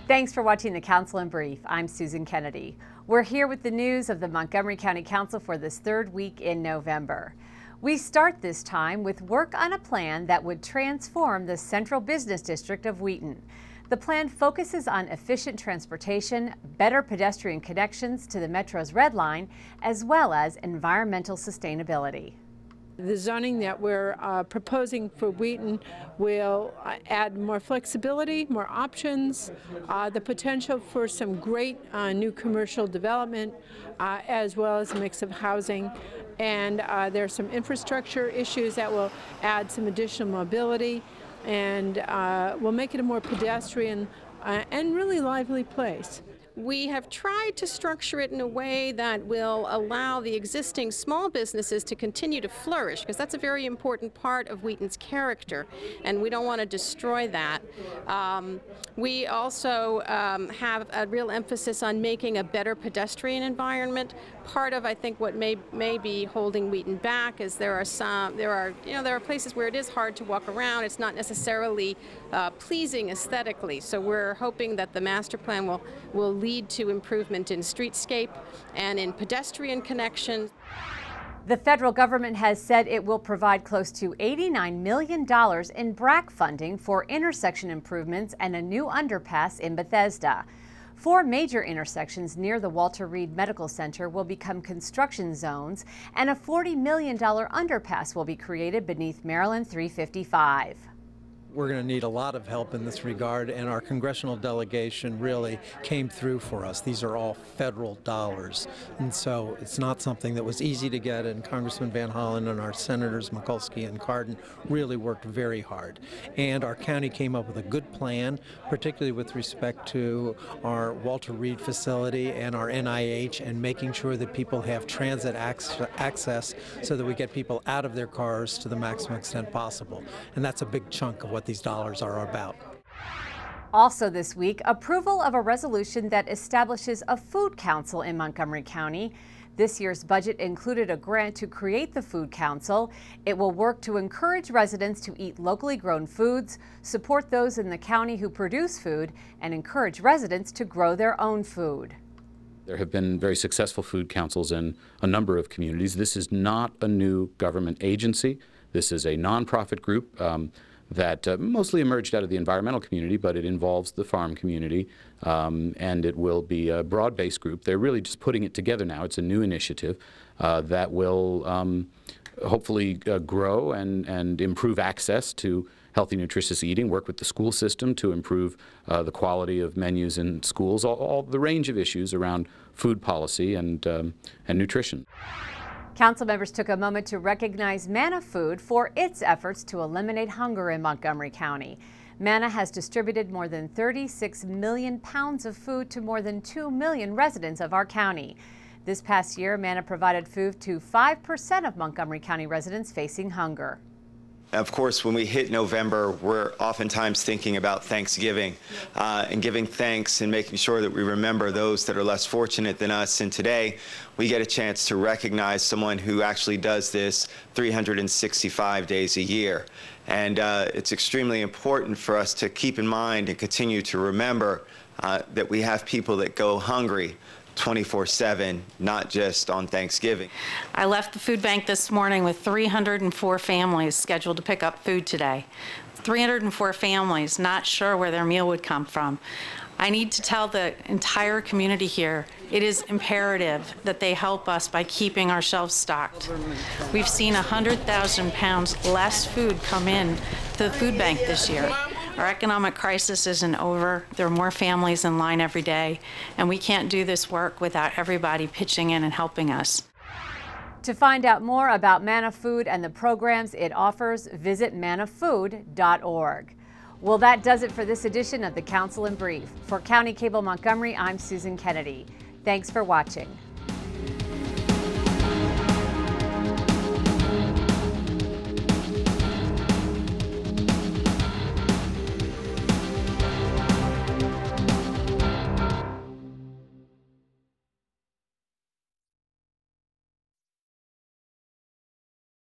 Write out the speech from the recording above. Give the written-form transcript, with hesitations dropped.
Thanks for watching the Council in Brief. I'm Susan Kennedy. We're here with the news of the Montgomery County Council for this third week in November. We start this time with work on a plan that would transform the central business district of Wheaton. The plan focuses on efficient transportation, better pedestrian connections to the Metro's Red Line, as well as environmental sustainability. The zoning that we're proposing for Wheaton will add more flexibility, more options, the potential for some great new commercial development, as well as a mix of housing. And there are some infrastructure issues that will add some additional mobility, and will make it a more pedestrian and really lively place. We have tried to structure it in a way that will allow the existing small businesses to continue to flourish, because that's a very important part of Wheaton's character, and we don't want to destroy that. We also have a real emphasis on making a better pedestrian environment. Part of, I think, what may be holding Wheaton back is there are places where it is hard to walk around. It's not necessarily pleasing aesthetically. So we're hoping that the master plan will lead to improvement in streetscape and in pedestrian connections. The federal government has said it will provide close to $89 million in BRAC funding for intersection improvements and a new underpass in Bethesda. 4 major intersections near the Walter Reed Medical Center will become construction zones, and a $40 million underpass will be created beneath Maryland 355. We're going to need a lot of help in this regard, and our congressional delegation really came through for us. These are all federal dollars, and so it's not something that was easy to get, and Congressman Van Hollen and our senators Mikulski and Cardin really worked very hard. And our county came up with a good plan, particularly with respect to our Walter Reed facility and our NIH, and making sure that people have transit access so that we get people out of their cars to the maximum extent possible. And that's a big chunk of what these dollars are about. Also this week, approval of a resolution that establishes a food council in Montgomery County. This year's budget included a grant to create the food council. It will work to encourage residents to eat locally grown foods, support those in the county who produce food, and encourage residents to grow their own food. There have been very successful food councils in a number of communities. This is not a new government agency. This is a nonprofit group that mostly emerged out of the environmental community, but it involves the farm community, and it will be a broad-based group. They're really just putting it together now. It's a new initiative that will hopefully grow and improve access to healthy, nutritious eating, work with the school system to improve the quality of menus in schools, all the range of issues around food policy and nutrition. Council members took a moment to recognize Manna Food for its efforts to eliminate hunger in Montgomery County. Manna has distributed more than 36 million pounds of food to more than 2 million residents of our county. This past year, Manna provided food to 5% of Montgomery County residents facing hunger. Of course, when we hit November, we're oftentimes thinking about Thanksgiving and giving thanks and making sure that we remember those that are less fortunate than us. And today, we get a chance to recognize someone who actually does this 365 days a year. And it's extremely important for us to keep in mind and continue to remember that we have people that go hungry 24/7, not just on Thanksgiving. I left the food bank this morning with 304 families scheduled to pick up food today. 304 families not sure where their meal would come from. I need to tell the entire community here, it is imperative that they help us by keeping our shelves stocked. We've seen 100,000 pounds less food come in to the food bank this year. Our economic crisis isn't over. There are more families in line every day, and we can't do this work without everybody pitching in and helping us. To find out more about Manna Food and the programs it offers, visit mannafood.org. Well, that does it for this edition of the Council in Brief. For County Cable Montgomery, I'm Susan Kennedy. Thanks for watching.